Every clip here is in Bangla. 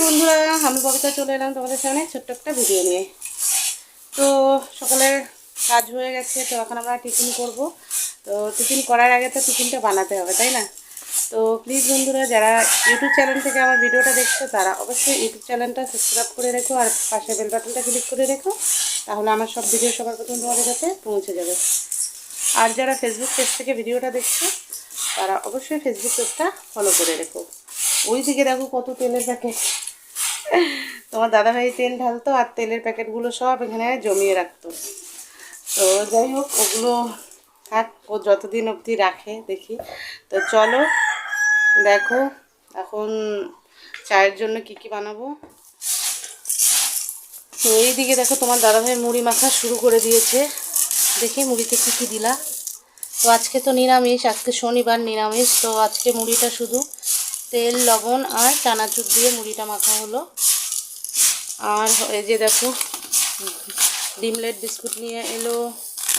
বন্ধুরা, আমি কবিতা চলে এলাম তোমাদের সামনে ছোট্ট একটা ভিডিও নিয়ে। তো সকালের কাজ হয়ে গেছে, তো এখন আমরা টিফিন করব। তো টিফিন করার আগে তো টিফিনটা বানাতে হবে, তাই না? তো প্লিজ বন্ধুরা, যারা ইউটিউব চ্যানেল থেকে আমার ভিডিওটা দেখছো তারা অবশ্যই ইউটিউব চ্যানেলটা সাবস্ক্রাইব করে রেখো আর পাশে বেল বাটনটা ক্লিক করে রেখো, তাহলে আমার সব ভিডিও সবার প্রথম তোমাদের কাছে পৌঁছে যাবে। আর যারা ফেসবুক পেজ থেকে ভিডিওটা দেখছো তারা অবশ্যই ফেসবুক পেজটা ফলো করে রেখো। ওই দিকে দেখো কত তেলের প্যাকেট, তোমার দাদাভাই তেল ঢালতো আর তেলের প্যাকেটগুলো সব এখানে জমিয়ে রাখতো। তো যাই হোক, ওগুলো থাক, ও যতদিন অবধি রাখে দেখি। তো চলো দেখো এখন চায়ের জন্য কি কি বানাবো। তো এইদিকে দেখো তোমার দাদাভাই মুড়ি মাখা শুরু করে দিয়েছে। দেখি মুড়িতে কী কী দিলা। তো আজকে তো নিরামিষ, আজকে শনিবার নিরামিষ। তো আজকে মুড়িটা শুধু তেল, লবণ আর চানাচুর দিয়ে মুড়িটা মাখা হলো। আর এই যে দেখো ডিমলেট বিস্কুট নিয়ে এলো,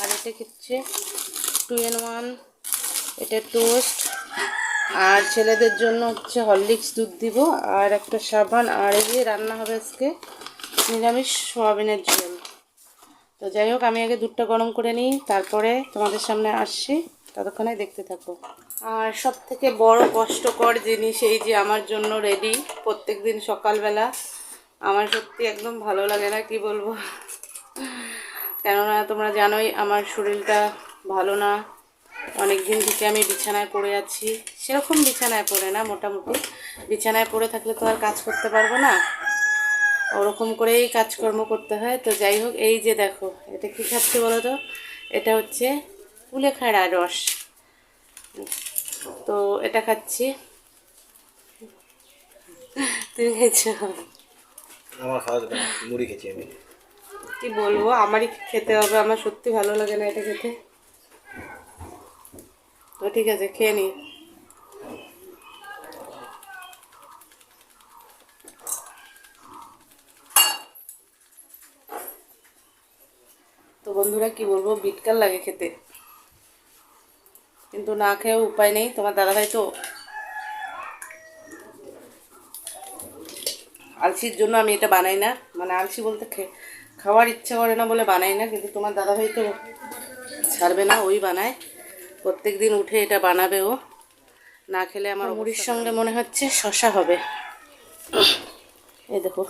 আর এটা হচ্ছে 2 in 1, এটা টোস্ট। আর ছেলেদের জন্য হচ্ছে হরলিক্স দুধ দিব, আর একটা সাবান। আর এই যে রান্না হবে আজকে নিরামিষ সোয়াবিনের ঝোল। তো যাই হোক, আমি আগে দুধটা গরম করে নিই, তারপরে তোমাদের সামনে আসছি, ততক্ষণে দেখতে থাকো। আর সব থেকে বড় কষ্টকর জিনিস এই যে আমার জন্য রেডি প্রত্যেক দিন সকালবেলা। আমার সত্যি একদম ভালো লাগে না, কি বলবো। কেননা তোমরা জানোই আমার শরীরটা ভালো না, অনেক দিন থেকে আমি বিছানায় পড়ে আছি। সেরকম বিছানায় পড়ে না, মোটামুটি বিছানায় পড়ে থাকলে তো আর কাজ করতে পারবো না, ওরকম করেই কাজকর্ম করতে হয়। তো যাই হোক, এই যে দেখো এটা কী খাচ্ছি বলো তো, এটা হচ্ছে কুলেখাড়া রস। তো এটা খাচ্ছি। তুমি খেয়েছো? আমার খাওয়া যাবে না, মুড়ি খেয়েছি আমি। কি বলবো, আমারই খেতে হবে, আমার সত্যি ভালো লাগে না এটা খেতে। তো ঠিক আছে, খেয়ে নি। তো বন্ধুরা কি বলবো, বিটকার লাগে খেতে, কিন্তু না খেয়েও উপায় নেই। তোমার দাদাভাই তো আলসির জন্য আমি এটা বানাই না, মানে আলসি বলতে খাওয়ার ইচ্ছা করে না বলে বানাই না, কিন্তু তোমার দাদাভাই তো ছাড়বে না, ওই বানায় প্রত্যেক দিন উঠে এটা বানাবে ও। না খেলে আমার মুড়ির সঙ্গে মনে হচ্ছে শশা হবে। এই দেখো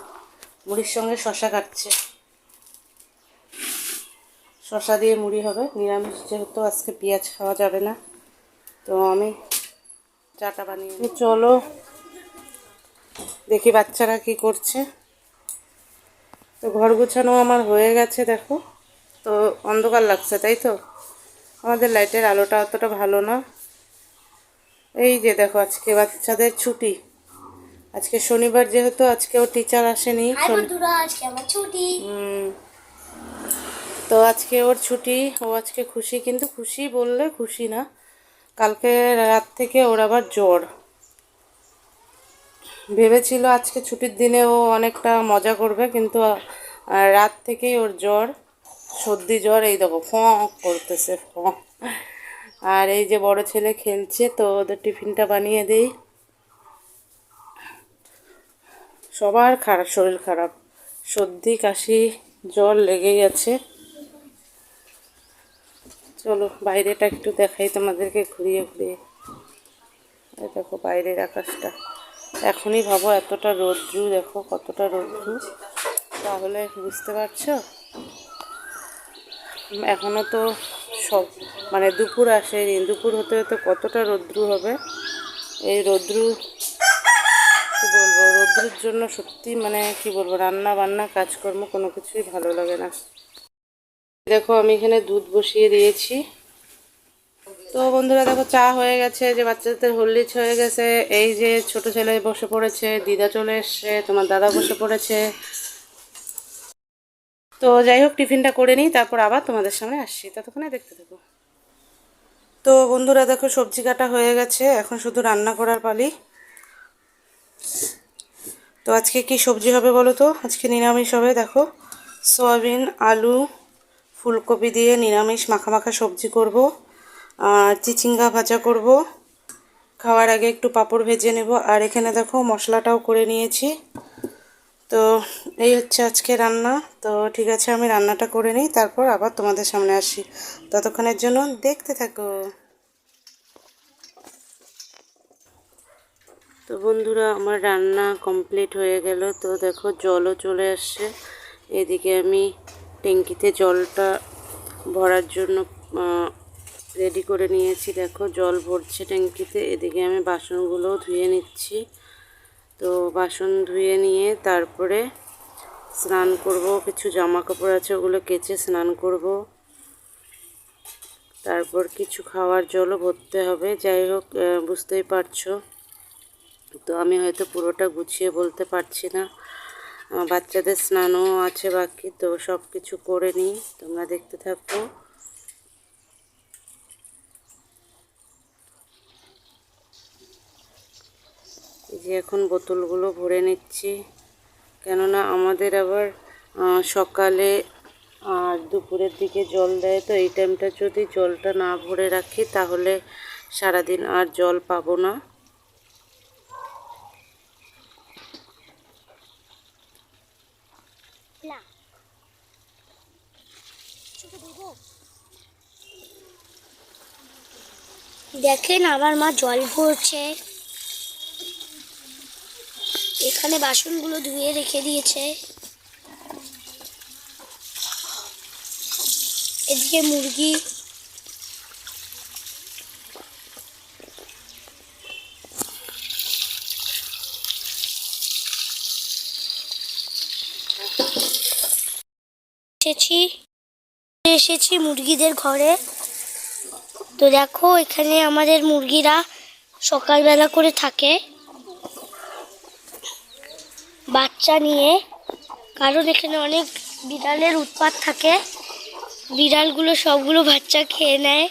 মুড়ির সঙ্গে শশা কাটছে, শশা দিয়ে মুড়ি হবে নিরামিষ যেহেতু, আজকে পেঁয়াজ খাওয়া যাবে না। তো আমি চাটা বানিয়ে চলো দেখি বাচ্চারা কি করছে। তো ঘর গোছানো আমার হয়ে গেছে দেখো। তো অন্ধকার লাগছে তাই তো, আমাদের লাইটের আলোটা অতটা ভালো না। এই যে দেখো আজকে বাচ্চাদের ছুটি, আজকে শনিবার যেহেতু আজকেও টিচার আসেনি। তো আজকে ওর ছুটি, ও আজকে খুশি, কিন্তু খুশি বললে খুশি না, কালকে রাত থেকে ওর আবার জ্বর। ভেবেছিল আজকে ছুটির দিনে ও অনেকটা মজা করবে, কিন্তু রাত থেকেই ওর জ্বর, সর্দি জ্বর। এই দেখো ফঁ করতেছে ফঁ। আর এই যে বড় ছেলে খেলছে, তো ওদের টিফিনটা বানিয়ে দেই। সবার খারাপ, শরীর খারাপ, সর্দি কাশি জ্বর লেগেই আছে। চলো বাইরেটা একটু দেখাই তোমাদেরকে ঘুরিয়ে ঘুরিয়ে। এই দেখো বাইরের আকাশটা, এখনই ভাবো এতটা রৌদ্রু, দেখো কতটা রৌদ্রু, তাহলে বুঝতে পারছো। এখনও তো সব মানে দুপুর আসেনি, দুপুর হতে হতে কতটা রৌদ্রু হবে। এই রৌদ্রু কী বলবো, রৌদ্রুর জন্য সত্যি মানে কি বলবো, রান্না বান্না কাজকর্ম কোনো কিছুই ভালো লাগে না। দেখো আমি এখানে দুধ বসিয়ে দিয়েছি। তো বন্ধুরা দেখো চা হয়ে গেছে, যে বাচ্চাদের হরলিক্স হয়ে গেছে। এই যে ছোট ছেলে বসে পড়েছে, দিদা চলে এসছে, তোমার দাদা বসে পড়েছে। তো যাই হোক টিফিনটা করে নিই, তারপর আবার তোমাদের সামনে আসছি, ততক্ষণে দেখতে থাকো। তো বন্ধুরা দেখো সবজি কাটা হয়ে গেছে, এখন শুধু রান্না করার পালি। তো আজকে কি সবজি হবে বলো তো, আজকে নিরামিষ হবে। দেখো সয়াবিন, আলু, ফুলকপি দিয়ে নিরামিষ মাখা মাখা সবজি করব, আর চিচিঙ্গা ভাজা করব। খাওয়ার আগে একটু পাঁপড় ভেজে নেব। আর এখানে দেখো মশলাটাও করে নিয়েছি, তো এই হচ্ছে আজকে রান্না। তো ঠিক আছে, আমি রান্নাটা করে নিই, তারপর আবার তোমাদের সামনে আসি। ততক্ষণের জন্য দেখতে থাকো। তো বন্ধুরা, আমার রান্না কমপ্লিট হয়ে গেল। তো দেখো জলও চলে আসছে। এদিকে আমি ট্যাঙ্কিতে জলটা ভরার জন্য রেডি করে নিয়েছি। দেখো জল ভরছে ট্যাঙ্কিতে। এদিকে আমি বাসনগুলোও ধুয়ে নিচ্ছি। তো বাসন ধুয়ে নিয়ে তারপরে স্নান করব। কিছু জামা কাপড় আছে, ওগুলো কেচে স্নান করব। তারপর কিছু খাওয়ার জলও ভরতে হবে। যাই হোক, বুঝতেই পারছো। তো আমি হয়তো পুরোটা গুছিয়ে বলতে পারছি না। বাচ্চাদের স্নানও আছে বাকি, তো সব কিছু করে নিই, তোমরা দেখতে থাকো। এই যে এখন বোতলগুলো ভরে নিচ্ছি, কেননা আমাদের আবার সকালে আর দুপুরের দিকে জল দেয়। তো এই টাইমটা যদি জলটা না ভরে রাখি তাহলে সারাদিন আর জল পাবো না। দেখেন আমার মা জল ভরছে, এখানে বাসনগুলো ধুয়ে রেখে দিয়েছে। এদিকে মুরগি, এসেছি মুরগিদের ঘরে। তো দেখো এখানে আমাদের মুরগিরা সকালবেলা করে থাকে বাচ্চা নিয়ে, কারণ এখানে অনেক বিড়ালের উৎপাত থাকে। বিড়ালগুলো সবগুলো বাচ্চা খেয়ে নেয়।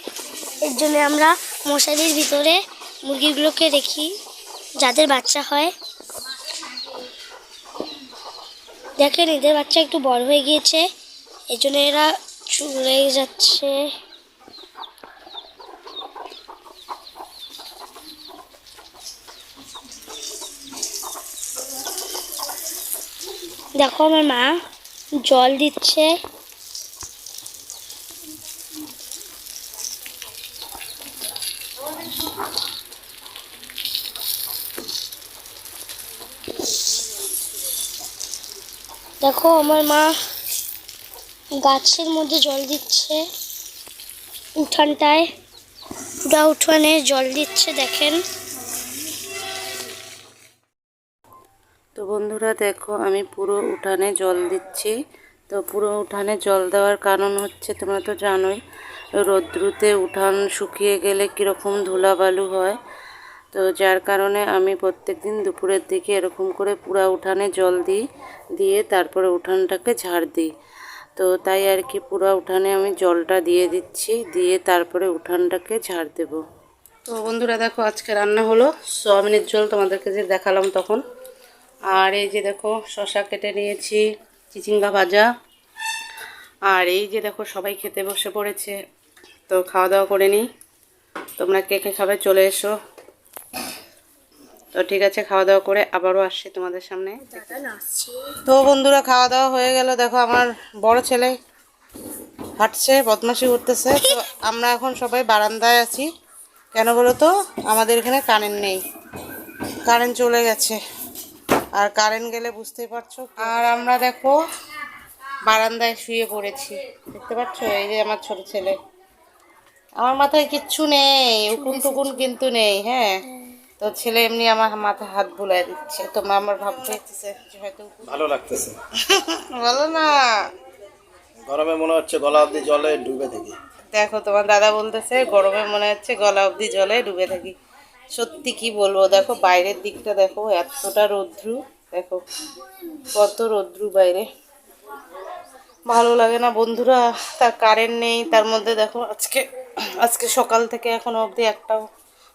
এর জন্য আমরা মশারির ভিতরে মুরগিগুলোকে রেখি, যাদের বাচ্চা হয়। দেখেন এদের বাচ্চা একটু বড় হয়ে গিয়েছে, এই জন্য এরা চলে যাচ্ছে। দেখো আমার মা জল দিচ্ছে। দেখো আমার মা গাছের মধ্যে জল দিচ্ছে, উঠানটায় পুরা উঠানে জল দিচ্ছে দেখেন। তো বন্ধুরা দেখো, আমি পুরো উঠানে জল দিচ্ছি। তো পুরো উঠানে জল দেওয়ার কারণ হচ্ছে, তোমরা তো জানোই রৌদ্রুতে উঠান শুকিয়ে গেলে কীরকম ধুলাবালু হয়। তো যার কারণে আমি প্রত্যেক দিন দুপুরের দিকে এরকম করে পুরো উঠানে জল দিই, দিয়ে তারপরে উঠানটাকে ঝাড় দিই। তো তাই আর কি পুরো উঠানে আমি জলটা দিয়ে দিচ্ছি, দিয়ে তারপরে উঠানটাকে ঝাড় দেব। তো বন্ধুরা দেখো, আজকে রান্না হলো সোয়াবিনের ঝোল, তোমাদেরকে যে দেখালাম তখন। আর এই যে দেখো শসা কেটে নিয়েছি, চিচিঙ্গা ভাজা। আর এই যে দেখো সবাই খেতে বসে পড়েছে। তো খাওয়া দাওয়া করে নিই, তোমরা কে কে খাবে চলে এসো। তো ঠিক আছে, খাওয়া দাওয়া করে আবারও আসছি তোমাদের সামনে। তো বন্ধুরা খাওয়া দাওয়া হয়ে গেল। দেখো আমার বড় ছেলে হাঁটছে, বদমাশি করতেছে। তো আমরা এখন সবাই বারান্দায় আছি। কেন বলো তো, আমাদের এখানে কারেন্ট নেই, কারেন্ট চলে গেছে। আর কারেন্ট গেলে বুঝতেই পারছো। আর আমরা দেখো বারান্দায় শুয়ে পড়েছি, দেখতে পাচ্ছ। এই যে আমার ছোট ছেলে, আমার মাথায় কিচ্ছু নেই, উকুন টুকুন কিন্তু নেই। হ্যাঁ, তো ছেলে এমনি আমার মাথায় হাত বুলাই দিচ্ছে। তোমরা আমার ভাবতে যে হয়তো ভালো লাগতেছে। বলো না, গরমে মনে হচ্ছে গলা অবধি জলে ডুবে থাকি। দেখো তোমার দাদা বলতেছে গরমে মনে হচ্ছে গলা অবধি জলে ডুবে থাকি। সত্যি কি বলবো, দেখো বাইরের দিকটা দেখো, এতটা রৌদ্রু। দেখো কত রৌদ্রু বাইরে, ভালো লাগে না বন্ধুরা। তার কারেন্ট নেই, তার মধ্যে দেখো আজকে সকাল থেকে এখনো অবধি একটাও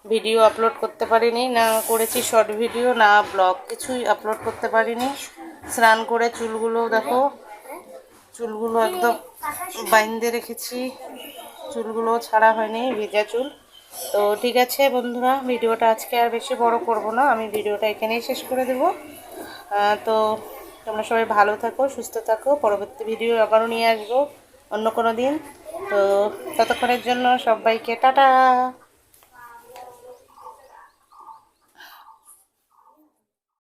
ভিডিও আপলোড করতে পারিনি। না করেছি শর্ট ভিডিও, না ব্লগ, কিছুই আপলোড করতে পারিনি। স্নান করে চুলগুলো দেখো, চুলগুলো একদম বাইন্ধে রেখেছি, চুলগুলো ছাড়া হয়নি, ভেজা চুল। তো ঠিক আছে বন্ধুরা, ভিডিওটা আজকে আর বেশি বড় করব না, আমি ভিডিওটা এখানেই শেষ করে দেব। তো তোমরা সবাই ভালো থাকো, সুস্থ থাকো। পরবর্তী ভিডিও আবারও নিয়ে আসবো অন্য কোনো দিন। তো ততক্ষণের জন্য সবাইকে টাটা।